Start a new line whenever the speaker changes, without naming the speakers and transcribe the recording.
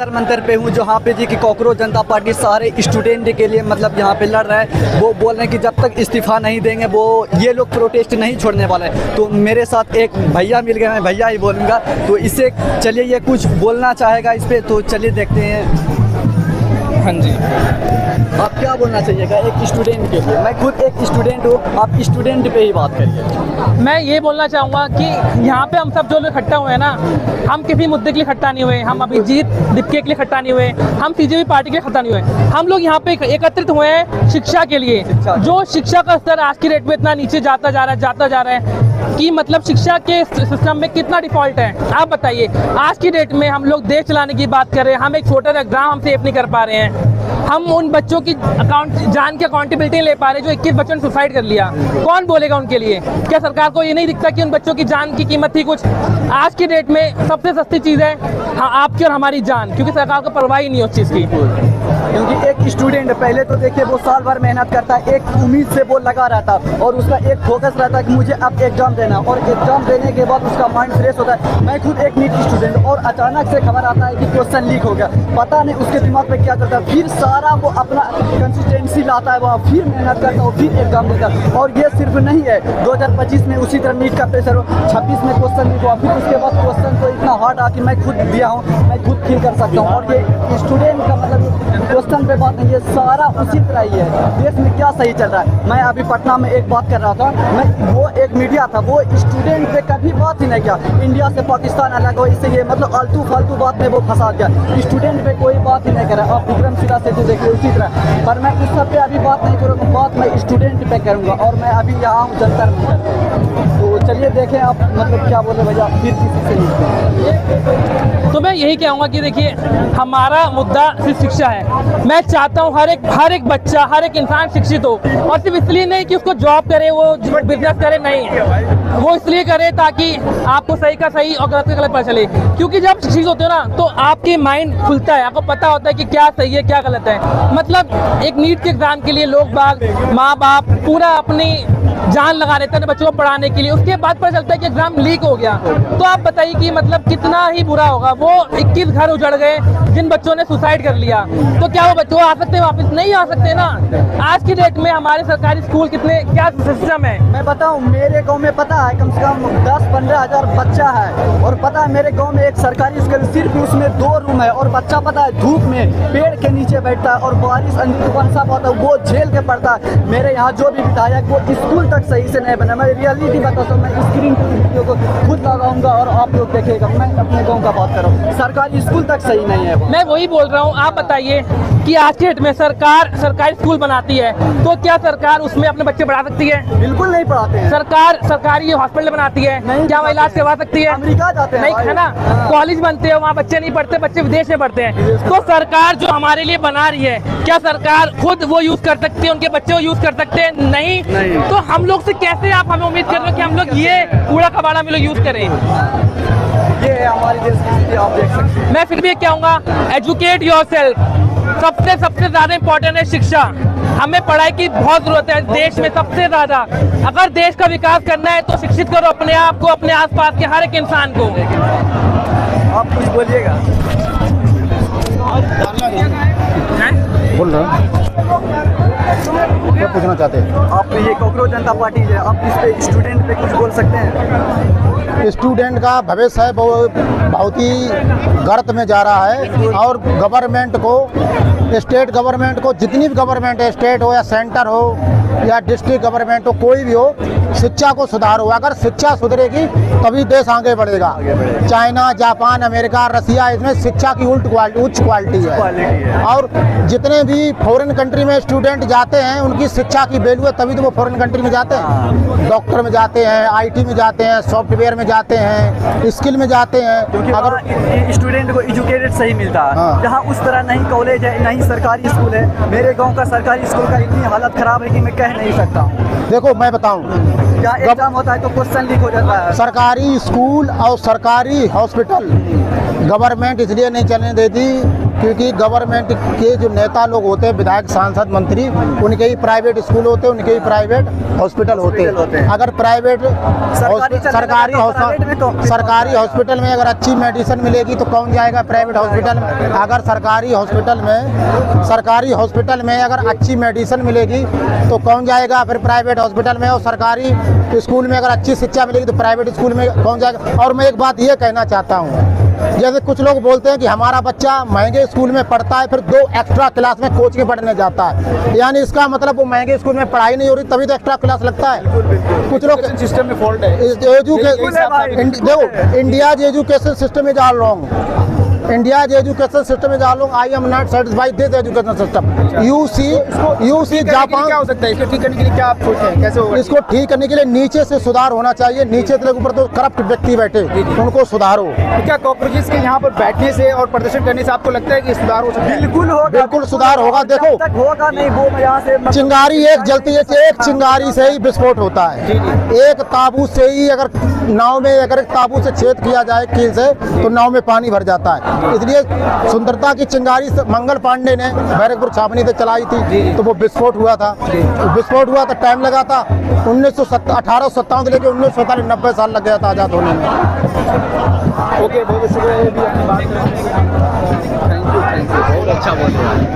जंतर मंतर पे हूँ जहाँ पे जी कि कॉकरोच जनता पार्टी सारे स्टूडेंट के लिए मतलब यहाँ पे लड़ रहा है। वो बोल रहे हैं कि जब तक इस्तीफा नहीं देंगे वो ये लोग प्रोटेस्ट नहीं छोड़ने वाले हैं। तो मेरे साथ एक भैया मिल गए, मैं भैया ही बोलूँगा। तो इससे चलिए ये कुछ बोलना चाहेगा इस पर, तो चलिए देखते हैं।
हाँ जी,
आप क्या बोलना चाहिएगा एक स्टूडेंट के लिए? मैं खुद एक स्टूडेंट हूँ, आप स्टूडेंट पे ही बात करिए।
मैं ये बोलना चाहूँगा कि यहाँ पे हम सब जो लोग इकट्ठा हुए हैं ना, हम किसी मुद्दे के लिए इकट्ठा नहीं हुए, हम अभिजीत दीपके के लिए इकट्ठा नहीं हुए, हम सीजेपी पार्टी के लिए इकट्ठा नहीं हुए। हम लोग यहाँ पे एकत्रित हुए हैं शिक्षा के लिए। जो शिक्षा का स्तर आज की डेट में इतना नीचे जाता जा रहा है कि मतलब शिक्षा के सिस्टम में कितना डिफॉल्ट है। आप बताइए, आज की डेट में हम लोग देश चलाने की बात कर रहे हैं, हम एक छोटा सा एग्जाम हम सेफ नहीं कर पा रहे हैं। हम उन बच्चों की जान की अकाउंटेबिलिटी नहीं ले पा रहे जो 21 बच्चों ने सुसाइड कर लिया। कौन बोलेगा उनके लिए? क्या सरकार को ये नहीं दिखता कि उन बच्चों की जान की कीमत थी कुछ? आज की डेट में सबसे सस्ती चीज़ है आपकी और हमारी जान, क्योंकि सरकार को परवाह ही नहीं उस चीज़ की।
क्योंकि एक स्टूडेंट पहले तो देखिए वो साल भर मेहनत करता है, एक उम्मीद से वो लगा रहता है और उसका एक फोकस रहता है कि मुझे अब एग्जाम देना, और एग्जाम देने के बाद उसका माइंड फ्रेश होता है। मैं खुद एक नीट स्टूडेंट, और अचानक से खबर आता है कि क्वेश्चन लीक हो गया। पता नहीं उसके दिमाग में क्या चलता है, फिर सारा वो अपना कंसिस्टेंसी लाता है, वहाँ फिर मेहनत करता है, फिर एग्जाम देता है। और ये सिर्फ नहीं है, 2025 में उसी तरह नीट का प्रेशर हो, 26 में क्वेश्चन लीक हुआ, फिर उसके बाद क्वेश्चन तो इतना हार्ड आ कि मैं खुद दिया हूँ, मैं खुद फील कर सकता हूँ। और ये स्टूडेंट का मतलब क्वेश्चन पे बात नहीं, ये सारा उसी तरह ही है। देश में क्या सही चल रहा है? मैं अभी पटना में एक बात कर रहा था, मैं वो एक मीडिया था, वो स्टूडेंट पे कभी बात ही नहीं किया। इंडिया से पाकिस्तान अलग हो, इससे ये मतलब आलतू फालतू बात में वो फंसा गया। स्टूडेंट पे कोई बात ही नहीं कर रहा। आप विक्रमशिला सेतु देखिए उसी तरह। पर मैं उस सब पे अभी बात नहीं करूँगा, बात मैं स्टूडेंट पे करूँगा। और मैं अभी यहाँ हूँ जंतर मंतर। तो चलिए देखें आप मतलब क्या बोले भैया, फिर किसी से नहीं।
तो मैं यही कहूँगा कि देखिए, हमारा मुद्दा सिर्फ शिक्षा है। मैं चाहता हूँ हर एक बच्चा, हर एक इंसान शिक्षित हो, और सिर्फ इसलिए नहीं कि उसको जॉब करे, वो बिजनेस करे, नहीं, वो इसलिए करे ताकि आपको सही का सही और गलत का गलत पता चले। क्योंकि जब शिक्षित होते हो ना, तो आपके माइंड खुलता है, आपको पता होता है कि क्या सही है क्या गलत है। मतलब एक नीट के एग्जाम के लिए लोग बाग, माँ बाप पूरा अपनी जान लगा देते हैं बच्चों को पढ़ाने के लिए, उसके बाद पता चलता है कि एग्जाम लीक हो गया। तो आप बताइए कि मतलब कितना ही बुरा होगा। वो 21 घर उजड़ गए जिन बच्चों ने सुसाइड कर लिया, तो क्या वो बच्चों आ सकते हैं वापस? नहीं आ सकते ना। आज की डेट में हमारे सरकारी स्कूल कितने क्या सिस्टम है?
मैं बताऊं, मेरे गांव में पता है कम से कम 10-15 हज़ार बच्चा है। और पता है मेरे गांव में एक सरकारी स्कूल, सिर्फ उसमें 2 रूम है, और बच्चा पता है धूप में पेड़ के नीचे बैठता है, और बारिश तूफान सब होता है वो झेल के पड़ता है। मेरे यहाँ जो भी विधायक वो स्कूल तक सही से नहीं बना। मैं रियलिटी बताता हूँ, मैं स्क्रीन पर वीडियो को खुद लगाऊंगा और आप लोग देखेगा। मैं अपने गाँव का बात कर रहा हूँ, सरकारी स्कूल तक सही नहीं है।
मैं वही बोल रहा हूँ। आप बताइए कि आज के डेट में सरकार सरकारी स्कूल बनाती है, तो क्या सरकार उसमें अपने बच्चे पढ़ा सकती है?
बिल्कुल नहीं पढ़ाते हैं।
सरकार सरकारी हॉस्पिटल बनाती है, क्या वो इलाज करवा सकती है?
अमेरिका जाते हैं,
नहीं है ना। कॉलेज बनते हैं, वहाँ बच्चे नहीं पढ़ते, बच्चे विदेश में पढ़ते हैं। तो सरकार जो हमारे लिए बना रही है, क्या सरकार खुद वो यूज कर सकती है, उनके बच्चे वो यूज कर सकते हैं? नहीं। तो हम लोग से कैसे आप हमें उम्मीद कर रहे हो कि हम लोग ये कूड़ा कबाड़ा हम लोग यूज करें?
ये है हमारी देश की स्थिति, आप देख सकते हैं।
मैं फिर भी कहूँगा, एजुकेट योरसेल्फ। सबसे ज्यादा इम्पोर्टेंट है शिक्षा। हमें पढ़ाई की बहुत जरूरत है देश में, सबसे ज्यादा। अगर देश का विकास करना है तो शिक्षित करो अपने आप को, अपने आसपास के हर एक इंसान को।
आप कुछ बोलिएगा।
बोल रहे क्या पूछना चाहते हैं
आप? ये कॉकरोच जनता पार्टी है, आप इस पे स्टूडेंट पे कुछ बोल सकते हैं?
स्टूडेंट का भविष्य है वो बहुत ही गर्त में जा रहा है। और गवर्नमेंट को, स्टेट गवर्नमेंट को, जितनी भी गवर्नमेंट है, स्टेट हो या सेंटर हो या डिस्ट्रिक्ट गवर्नमेंट हो, कोई भी हो, शिक्षा को सुधारो। अगर शिक्षा सुधरेगी तभी देश आगे बढ़ेगा। चाइना, जापान, अमेरिका, रसिया, इसमें शिक्षा की उच्च क्वालिटी है। और जितने भी फॉरेन कंट्री में स्टूडेंट जाते हैं, उनकी शिक्षा की वैल्यू है, तभी तो वो फॉरेन कंट्री में जाते हैं। डॉक्टर में जाते हैं, IT में जाते हैं, सॉफ्टवेयर में जाते हैं, स्किल में जाते हैं।
क्योंकि अगर स्टूडेंट को एजुकेटेड सही मिलता है।
हाँ।
जहाँ उस तरह नहीं कॉलेज है, नहीं सरकारी स्कूल है। मेरे गांव का सरकारी स्कूल का इतनी हालत खराब है कि मैं कह नहीं सकता हूँ।
देखो मैं बताऊं,
क्या एग्जाम होता है तो क्वेश्चन लीक हो जाता है।
सरकारी स्कूल और सरकारी हॉस्पिटल गवर्नमेंट इसलिए नहीं चलने देती क्योंकि गवर्नमेंट के जो नेता लोग होते हैं, विधायक, सांसद, मंत्री, उनके ही प्राइवेट स्कूल होते हैं, उनके ही प्राइवेट हॉस्पिटल होते हैं। अगर प्राइवेट सरकारी हॉस्पिटल में अगर अच्छी मेडिसिन मिलेगी तो कौन जाएगा प्राइवेट हॉस्पिटल में? अगर सरकारी हॉस्पिटल में अगर अच्छी मेडिसिन मिलेगी तो कौन जाएगा फिर प्राइवेट हॉस्पिटल में? और सरकारी स्कूल में अगर अच्छी शिक्षा मिलेगी तो प्राइवेट स्कूल में कौन जाएगा? और मैं एक बात ये कहना चाहता हूँ, जैसे कुछ लोग बोलते हैं कि हमारा बच्चा महंगे स्कूल में पढ़ता है, फिर 2 एक्स्ट्रा क्लास में कोचिंग पढ़ने जाता है, यानी इसका मतलब वो महंगे स्कूल में पढ़ाई नहीं हो रही तभी तो एक्स्ट्रा क्लास लगता है। कुछ लोग
सिस्टम में फॉल्ट है।
देखो, India's education system is all wrong. India's education system is all wrong. I am not satisfied this education system. You see Japan.
क्या हो सकता है इसको ठीक करने के लिए? क्या आप सोचते हैं कैसे होगा?
इसको ठीक करने के लिए नीचे से सुधार होना चाहिए। नीचे से ऊपर तो करप्ट व्यक्ति बैठे, उनको सुधारो।
तो क्या कॉकरोचेस के यहाँ पर बैठने से और प्रदर्शन करने से आपको लगता है कि सुधार हो सकता है? बिल्कुल होगा,
बिल्कुल सुधार होगा। देखो,
होगा नहीं वो यहाँ से
चिंगारी एक जलती है, एक चिंगारी से ही विस्फोट होता है। एक ताबूत से ही अगर नाव में अगर एक ताबूत से छेद किया जाए कील से तो नाव में पानी भर जाता है। इसलिए सुंदरता की चिंगारी मंगल पांडे ने बैरकपुर छावनी से चलाई थी तो वो विस्फोट हुआ था। विस्फोट हुआ था, टाइम लगा था 1857 से लेकर 1947 90 साल लग गया था आज़ाद होने में।
ओके, बहुत शुक्रिया। ये भी अपनी बात करने के लिए। थैंक यू, बहुत अच्छा बोल रहे हैं।